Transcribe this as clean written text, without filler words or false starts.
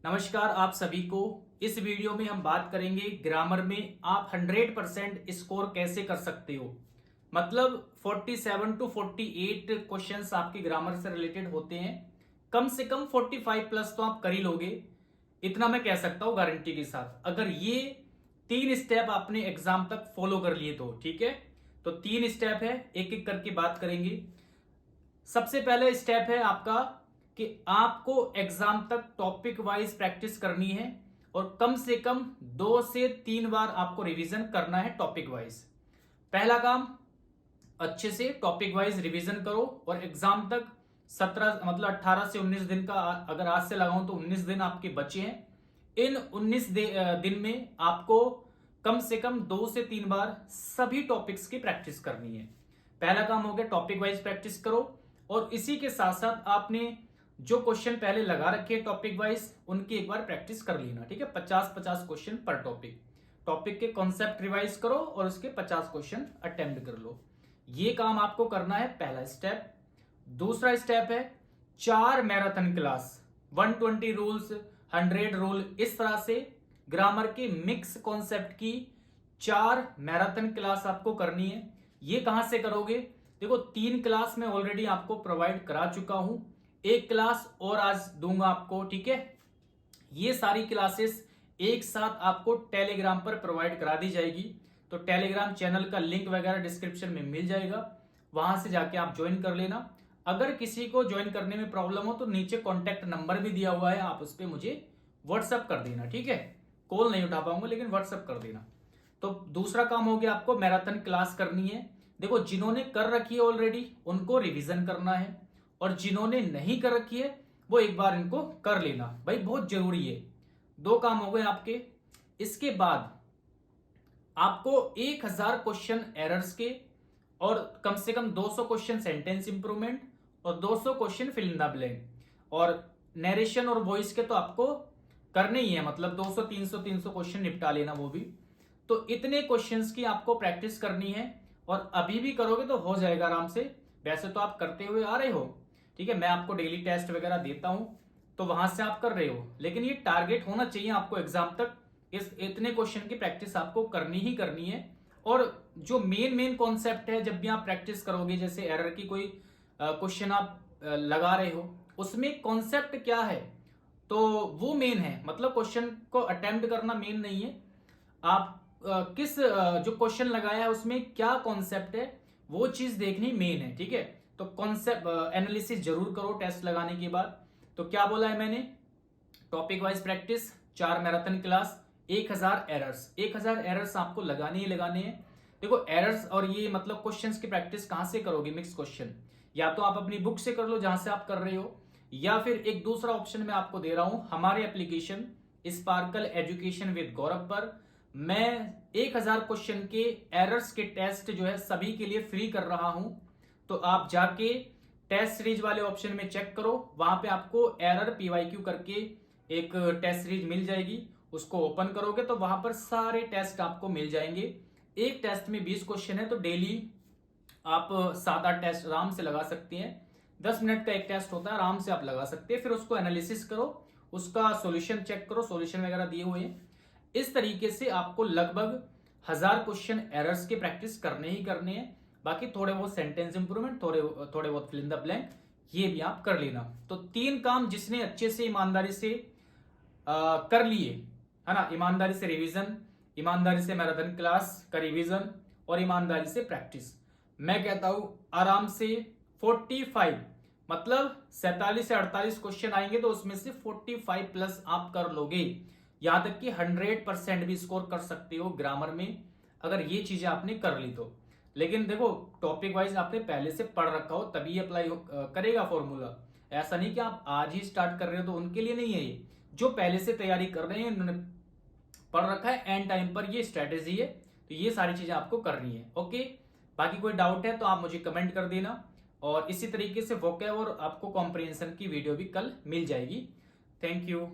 नमस्कार आप सभी को। इस वीडियो में हम बात करेंगे ग्रामर में आप 100% स्कोर कैसे कर सकते हो। मतलब 47 टू 48 क्वेश्चंस आपके ग्रामर से रिलेटेड होते हैं। कम से कम 45 प्लस तो आप कर ही लोगे, इतना मैं कह सकता हूं गारंटी के साथ। अगर ये 3 स्टेप आपने एग्जाम तक फॉलो कर लिए तो ठीक है। तो 3 स्टेप है, एक एक करके बात करेंगे। सबसे पहले स्टेप है आपका कि आपको एग्जाम तक टॉपिक वाइज प्रैक्टिस करनी है और कम से कम 2 से 3 बार आपको रिवीजन करना है टॉपिक वाइज। पहला काम, अच्छे से टॉपिक वाइज रिवीजन करो और एग्जाम तक 17 मतलब 18 से 19 दिन का, अगर आज से लगाऊं तो 19 दिन आपके बचे हैं। इन 19 दिन में आपको कम से कम 2 से 3 बार सभी टॉपिक्स की प्रैक्टिस करनी है। पहला काम हो गया टॉपिक वाइज प्रैक्टिस करो और इसी के साथ साथ आपने जो क्वेश्चन पहले लगा रखे टॉपिक वाइज उनकी एक बार प्रैक्टिस कर लेना। ठीक है, 50-50 क्वेश्चन पर टॉपिक। टॉपिक के कॉन्सेप्ट रिवाइज करो और उसके 50 क्वेश्चन अटेम्प्ट कर लो। ये काम आपको करना है, पहला स्टेप। दूसरा स्टेप है 4 मैराथन क्लास, 120 रूल्स, 100 रूल, इस तरह से ग्रामर के मिक्स कॉन्सेप्ट की 4 मैराथन क्लास आपको करनी है। ये कहां से करोगे? देखो, 3 क्लास मैं ऑलरेडी आपको प्रोवाइड करा चुका हूं, एक क्लास और आज दूंगा आपको। ठीक है, ये सारी क्लासेस एक साथ आपको टेलीग्राम पर प्रोवाइड करा दी जाएगी। तो टेलीग्राम चैनल का लिंक वगैरह डिस्क्रिप्शन में मिल जाएगा, वहां से जाके आप ज्वाइन कर लेना। अगर किसी को ज्वाइन करने में प्रॉब्लम हो तो नीचे कॉन्टेक्ट नंबर भी दिया हुआ है, आप उस पर मुझे व्हाट्सअप कर देना। ठीक है, कॉल नहीं उठा पाऊंगा लेकिन व्हाट्सअप कर देना। तो दूसरा काम हो गया, आपको मैराथन क्लास करनी है। देखो, जिन्होंने कर रखी है ऑलरेडी उनको रिवीजन करना है और जिन्होंने नहीं कर रखी है वो एक बार इनको कर लेना भाई, बहुत जरूरी है। 2 काम हो गए आपके। इसके बाद आपको 1000 क्वेश्चन एरर्स के और कम से कम 200 क्वेश्चन सेंटेंस इंप्रूवमेंट और 200 question fill in the blank और नरेशन और वॉइस के तो आपको करने ही है, मतलब 200 300 क्वेश्चन निपटा लेना वो भी। तो इतने क्वेश्चंस की आपको प्रैक्टिस करनी है और अभी भी करोगे तो हो जाएगा आराम से। वैसे तो आप करते हुए आ रहे हो, ठीक है, मैं आपको डेली टेस्ट वगैरह देता हूं तो वहां से आप कर रहे हो, लेकिन ये टारगेट होना चाहिए आपको एग्जाम तक। इस इतने क्वेश्चन की प्रैक्टिस आपको करनी ही करनी है। और जो मेन कॉन्सेप्ट है, जब भी आप प्रैक्टिस करोगे, जैसे एरर की कोई क्वेश्चन आप लगा रहे हो, उसमें कॉन्सेप्ट क्या है तो वो मेन है। मतलब क्वेश्चन को अटेम्प्ट करना मेन नहीं है, आप जो क्वेश्चन लगाया है उसमें क्या कॉन्सेप्ट है वो चीज देखनी मेन है। ठीक है, तो कॉन्सेप्ट एनालिसिस जरूर करो टेस्ट लगाने के बाद। तो क्या बोला है मैंने? Topic wise practice, 4 marathon class, 1000 errors. 1000 errors आपको लगाने ही लगाने हैं। देखो, एरर्स और ये मतलब क्वेश्चंस की प्रैक्टिस कहां से करोगे? मिक्स क्वेश्चन या तो आप अपनी बुक से कर लो जहां से आप कर रहे हो, या फिर एक दूसरा ऑप्शन मैं आपको दे रहा हूं, हमारे एप्लीकेशन स्पार्कल एजुकेशन विद गौरव पर मैं 1000 क्वेश्चन के एरर्स के टेस्ट जो है सभी के लिए फ्री कर रहा हूं। तो आप जाके टेस्ट सीरीज वाले ऑप्शन में चेक करो, वहां पे आपको एरर पीवाईक्यू करके एक टेस्ट सीरीज मिल जाएगी। उसको ओपन करोगे तो वहां पर सारे टेस्ट आपको मिल जाएंगे। एक टेस्ट में 20 क्वेश्चन है तो डेली आप 7-8 टेस्ट आराम से लगा सकते हैं। 10 मिनट का एक टेस्ट होता है, आराम से आप लगा सकते हैं। फिर उसको एनालिसिस करो, उसका सॉल्यूशन चेक करो, सॉल्यूशन वगैरह दिए हुए हैं। इस तरीके से आपको लगभग 1000 क्वेश्चन एरर्स की प्रैक्टिस करने ही करने हैं। बाकी थोड़े बहुत सेंटेंस इंप्रूवमेंट, थोड़े बहुत फिल इन द ब्लैंक, ये भी आप कर लेना। तो 3 काम जिसने अच्छे से ईमानदारी से कर लिए है ना, ईमानदारी से रिवीजन, ईमानदारी से मैराथन क्लास का रिवीजन और ईमानदारी से प्रैक्टिस, मैं कहता हूं आराम से 45 मतलब 47 से 48 क्वेश्चन आएंगे तो उसमें से 45 प्लस आप कर लोगे। यहां तक कि 100% भी स्कोर कर सकते हो ग्रामर में, अगर ये चीजें आपने कर ली तो। लेकिन देखो, टॉपिक वाइज आपने पहले से पढ़ रखा हो तभी अप्लाई करेगा फॉर्मूला। ऐसा नहीं कि आप आज ही स्टार्ट कर रहे हो तो उनके लिए नहीं है ये। जो पहले से तैयारी कर रहे हैं, उन्होंने पढ़ रखा है, एंड टाइम पर ये स्ट्रेटेजी है, तो ये सारी चीजें आपको करनी है। ओके, बाकी कोई डाउट है तो आप मुझे कमेंट कर देना। और इसी तरीके से वोकैब और आपको कॉम्प्रिहेंशन की वीडियो भी कल मिल जाएगी। Thank you.